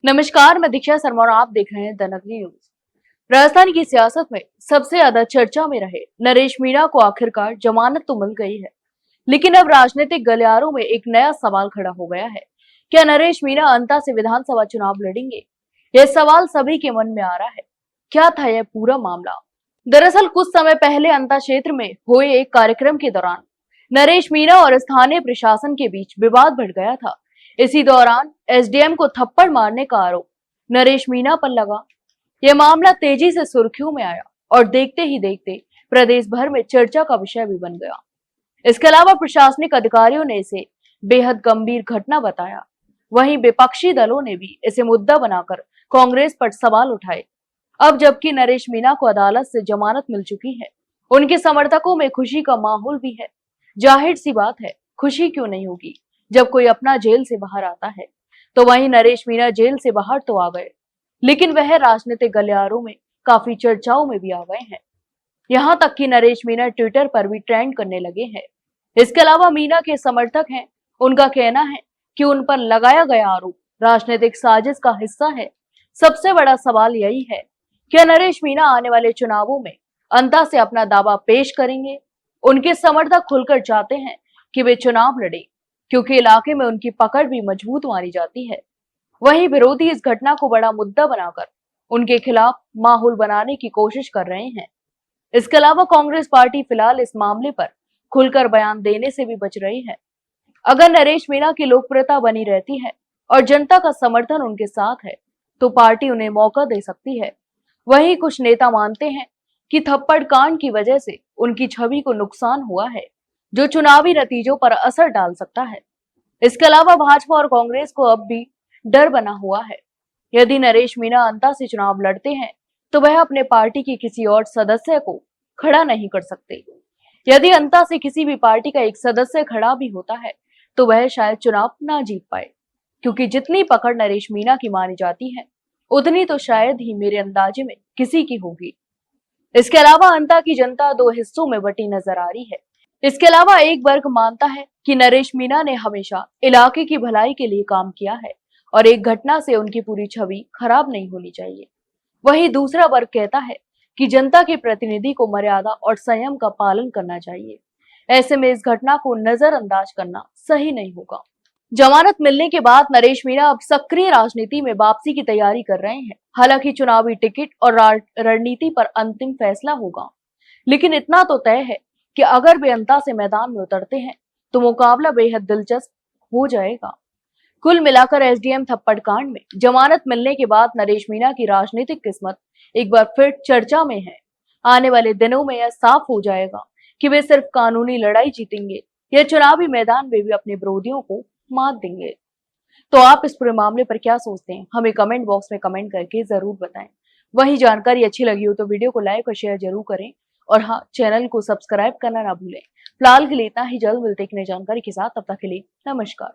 नमस्कार, मैं दीक्षा शर्मा और आप देख रहे हैं द नगरी न्यूज। राजस्थान की सियासत में सबसे ज्यादा चर्चा में रहे नरेश मीणा को आखिरकार जमानत तो मिल गई है, लेकिन अब राजनीतिक गलियारों में एक नया सवाल खड़ा हो गया है। क्या नरेश मीणा अंता से विधानसभा चुनाव लड़ेंगे? यह सवाल सभी के मन में आ रहा है। क्या था यह पूरा मामला? दरअसल कुछ समय पहले अंता क्षेत्र में हुए एक कार्यक्रम के दौरान नरेश मीणा और स्थानीय प्रशासन के बीच विवाद बढ़ गया था। इसी दौरान एसडीएम को थप्पड़ मारने का आरोप नरेश मीणा पर लगा। यह मामला तेजी से सुर्खियों में आया और देखते ही देखते प्रदेश भर में चर्चा का विषय भी बन गया। इसके अलावा प्रशासनिक अधिकारियों ने इसे बेहद गंभीर घटना बताया। वहीं विपक्षी दलों ने भी इसे मुद्दा बनाकर कांग्रेस पर सवाल उठाए। अब जबकि नरेश मीणा को अदालत से जमानत मिल चुकी है, उनके समर्थकों में खुशी का माहौल भी है। जाहिर सी बात है, खुशी क्यों नहीं होगी जब कोई अपना जेल से बाहर आता है। तो वहीं नरेश मीणा जेल से बाहर तो आ गए, लेकिन वह राजनीतिक गलियारों में काफी चर्चाओं में भी आ गए हैं। यहाँ तक कि नरेश मीणा ट्विटर पर भी ट्रेंड करने लगे हैं। इसके अलावा मीणा के समर्थक हैं, उनका कहना है कि उन पर लगाया गया आरोप राजनीतिक साजिश का हिस्सा है। सबसे बड़ा सवाल यही है, क्या नरेश मीणा आने वाले चुनावों में अंता से अपना दावा पेश करेंगे? उनके समर्थक खुलकर चाहते हैं कि वे चुनाव लड़े, क्योंकि इलाके में उनकी पकड़ भी मजबूत मानी जाती है। वहीं विरोधी इस घटना को बड़ा मुद्दा बनाकर उनके खिलाफ माहौल बनाने की कोशिश कर रहे हैं। इसके अलावा कांग्रेस पार्टी फिलहाल इस मामले पर खुलकर बयान देने से भी बच रही है। अगर नरेश मीणा की लोकप्रियता बनी रहती है और जनता का समर्थन उनके साथ है, तो पार्टी उन्हें मौका दे सकती है। वहीं कुछ नेता मानते हैं कि थप्पड़ कांड की वजह से उनकी छवि को नुकसान हुआ है, जो चुनावी नतीजों पर असर डाल सकता है। इसके अलावा भाजपा और कांग्रेस को अब भी डर बना हुआ है। यदि नरेश मीणा अंता से चुनाव लड़ते हैं, तो वह अपने पार्टी की किसी और सदस्य को खड़ा नहीं कर सकते। यदि अंता से किसी भी पार्टी का एक सदस्य खड़ा भी होता है, तो वह शायद चुनाव ना जीत पाए, क्योंकि जितनी पकड़ नरेश मीणा की मानी जाती है, उतनी तो शायद ही मेरे अंदाजे में किसी की होगी। इसके अलावा अंता की जनता दो हिस्सों में बटी नजर आ रही है। इसके अलावा एक वर्ग मानता है कि नरेश मीणा ने हमेशा इलाके की भलाई के लिए काम किया है और एक घटना से उनकी पूरी छवि खराब नहीं होनी चाहिए। वहीं दूसरा वर्ग कहता है कि जनता के प्रतिनिधि को मर्यादा और संयम का पालन करना चाहिए। ऐसे में इस घटना को नजरअंदाज करना सही नहीं होगा। जमानत मिलने के बाद नरेश मीणा अब सक्रिय राजनीति में वापसी की तैयारी कर रहे हैं। हालांकि चुनावी टिकट और रणनीति पर अंतिम फैसला होगा, लेकिन इतना तो तय है कि अगर वे अंता से मैदान में उतरते हैं, तो मुकाबला बेहद दिलचस्प हो जाएगा। कुल मिलाकर एसडीएम थप्पड़ कांड में जमानत मिलने के बाद नरेश मीणा की राजनीतिक किस्मत एक बार फिर चर्चा में है। आने वाले दिनों में यह साफ हो जाएगा कि वे सिर्फ कानूनी लड़ाई जीतेंगे या चुनावी मैदान में भी अपने विरोधियों को मात देंगे। तो आप इस पूरे मामले पर क्या सोचते हैं, हमें कमेंट बॉक्स में कमेंट करके जरूर बताएं। वही जानकारी अच्छी लगी हो तो वीडियो को लाइक और शेयर जरूर करें, और हाँ, चैनल को सब्सक्राइब करना ना भूलें। फिलहाल के लिए इतना ही, जल्द मिलते एक नई जानकारी के साथ। तब तक के लिए नमस्कार।